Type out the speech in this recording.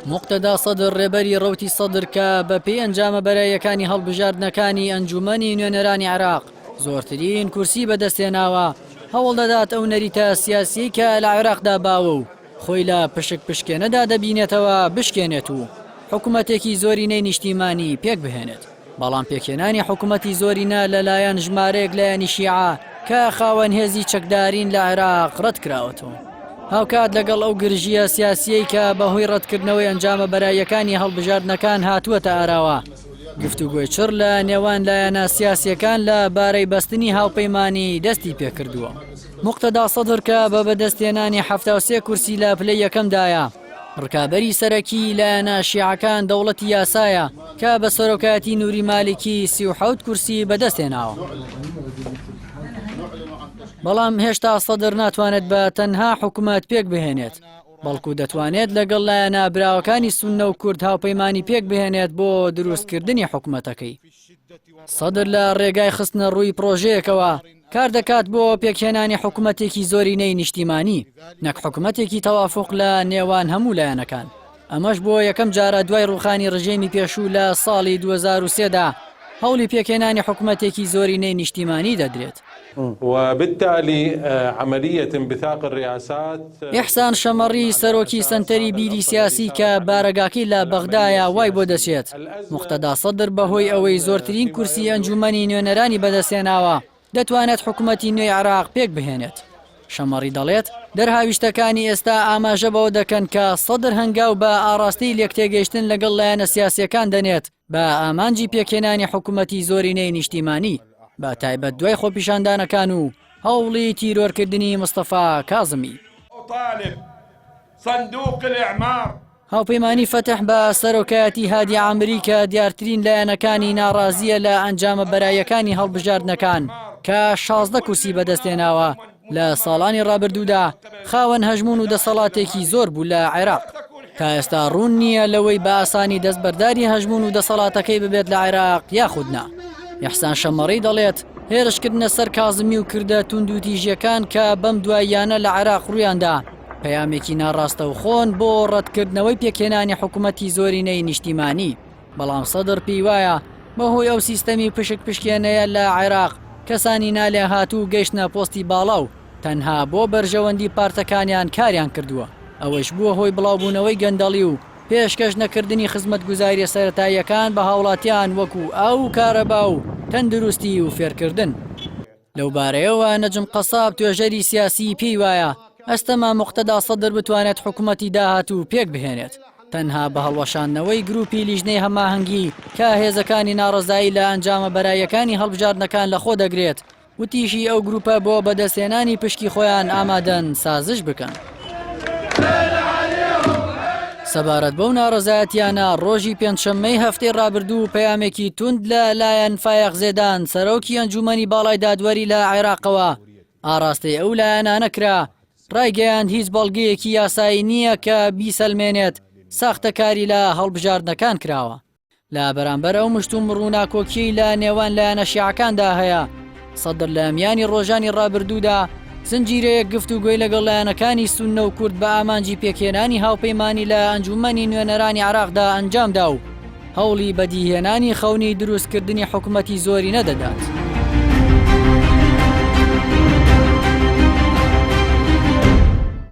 مقتدا سەدر ڕێبەری ڕەوتی سەدر کە بە پێی ئەنجامە بەرایەکانی هەڵبژاردنەکانی ئەنجومەنی نوێنەرانی عێراق زۆرترین کورسی بەدەستێناوە، هەوڵ دەدات ئەو نەریتە سیاسی کە لە عێراقدا باوە و خۆی لە پشک پشکێنەدا دەبینێتەوە بشکێنێت و حکوومەتێکی زۆرینەی نیشتیمانی پێک بهێنێت. بەڵام پێکهێنانی حکوومەتی زۆرینە لەلایەن ژمارەیەک لایەنی شیعە کە خاوەن هێزی چەکدارین لە عێراق ڕەت کراوەتەوە. هاوکات لەگەڵ ئەو گرژیە سیاسیەی کە بەهۆی ڕەتکردنەوەی ئەنجامە بەرایەکانی هەڵبژاردنەکان هاتووەتە ئاراوە، گفتوگۆی چڕ لە نێوان لایەنە سیاسیەکان لە بارەی بەستنی هاوپەیمانی دەستی پێکردووە. مقتدا سەدر کە بە بەدەستێنانی 73 کورسی لە پلەی یەکەمدایە، ڕکابەری سەرەکی لایەنە شیعەکان دەوڵەتی یاسایە کە بە سەرۆکایەتی نووری مالیکی 37 کورسی بەدەستێناوە. بەڵام هێشتا سەدر ناتوانێت بە تەنها حکوومەت پێک بهێنێت، بەڵکو دەتوانێت لەگەڵ لایەنە براوەکانی سوننە و کورد هاوپەیمانی پێک بهێنێت بۆ دروستکردنی حکوومەتەکەی. سەدر لە ڕێگای خستنە ڕووی پرۆژەیەکەوە کار دەکات بۆ پێکهێنانی حکوومەتێکی زۆرینەی نیشتیمانی، نەک حکوومەتێکی تەوافق لە نێوان هەموو لایەنەکان. ئەمەش بۆ یەکەم جارە دوای ڕوخانی ڕژێمی پێشوو لە ساڵی 2003دا هەوڵی پێکهێنانی حکوومەتێکی زۆرینەی نیشتیمانی دەدرێت. وبالتالي عملية انبثاق الرئاسات. ئیحسان شەمەڕی سەرۆکی سەنتەری بیری سیاسی کە بارەگاکەی لە بەغدایە وای بۆ دەچێت. مقتدا سەدر بەهۆی ئەوەی زۆرترین کورسی ئەنجومەنی نوێنەرانی بەدەستێناوە دەتوانێت حکوومەتی نوێی عێراق پێک بهێنێت. شەمەڕی دەڵێت دەرهاویشتەکانی ئێستا ئاماژە بەوە دەکەن کە سەدر هەنگاو بە ئاڕاستی لێکتێگەیشتن لەگەڵ لایەنە سیاسیەکان دەنێت بە ئامانجی پێکهێنانی حکوومەتی زۆرینەی نیشتیمانی، بە تایبەت دوای خۆپیشاندانەکان و هەوڵی تیرۆرکردنی مستەفا کاظمی. هاوپەیمانی فەتح بە سەرۆکایەتی هادی عامری کە دیارترین لایەنەکانی ناڕازیە لە ئەنجامە بەرایەکانی هەڵبژاردنەکان کە 16 کورسی بەدەستێناوە لە ساڵانی ڕابردوودا خاوەن هەژمون و دەسەڵاتێکی زۆر بوو لە عێراق. تا ئێستا ڕوون نییە لەوەی بە ئاسانی دەستبەرداری هەژمون و دەسەڵاتەکەی ببێت لە عێراق یاخودنا. ئیحسان شەمەڕی دەڵێت هێرشکردنە سەر کاظمی و کردە توند و تیژیەکان کە بەم دواییانە لە عێراق ڕوویاندا پەیامێکی ناڕاستە و خۆن بۆ ڕەتکردنەوەی پێکهێنانی حکوومەتی زۆرینەی نیشتیمانی. بەڵام سەدر پێی وایە بەهۆی ئەو سیستەمی پشک پشکێنەیە لە عێراق کەسانی نالێ هاتوو گەیشتنە پۆستی باڵا و تەنها بۆ بەرژەوەندی پارتەکانیان کاریان کردووە. ئەوەش بووە هۆی بڵاوبوونەوەی گەندەڵی و پێشکەش نەکردنی خزمەتگوزاریە سەرەتاییەکان بە هاوڵاتیان وەکو ئاو و کارەبا و تەندروستی و فێرکردن. لەو بارەیەوە نەجم قەساب توێژەری سیاسی پێی وایە ئەستەما مقتدا سەدر بتوانێت حکوومەتی داهاتوو پێک بهێنێت، تەنها بە هەڵوەشاندنەوەی گروپی لیژنەی هەماهەنگی کە هێزەکانی ناڕەزایی لە ئەنجامە بەرایەکانی هەڵبژاردنەکان لە خۆ دەگرێت و تیژی ئەو گروپە بۆ بەدەستێنانی پشکی خۆیان ئامادەن سازش بکەن. سەبارەت بەو ناڕەزایەتیانە ڕۆژی پێنجشەممەی هەفتەی ڕابردوو پەیامێکی توند لە لایەن فایق زێدان سەرۆکی ئەنجومەنی باڵای دادوەری لە عێراقەوە ئاراستەی ئەو لایەنانە کرا، ڕایگەیاند هیچ بەڵگەیەکی یاسایی نییە کە بیسەلمێنێت ساختەکاری لە هەڵبژاردنەکان کراوە. لە بەرامبەر ئەو مشتوم ڕووناکۆکی لە نێوان لایەنە شیعەکاندا هەیە، سەدر لە میانی ڕۆژانی ڕابردوودا زنجیرەیەک گفتوگۆی لەگەڵ لایەنەکانی سوننە و کورد بە ئامانجی پێکهێنانی هاوپەیمانی لە ئەنجومەنی نوێنەرانی عێراقدا ئەنجامدا و هەوڵی بەدیهێنانی خەونی دروستکردنی حکوومەتی زۆری نەدەدات.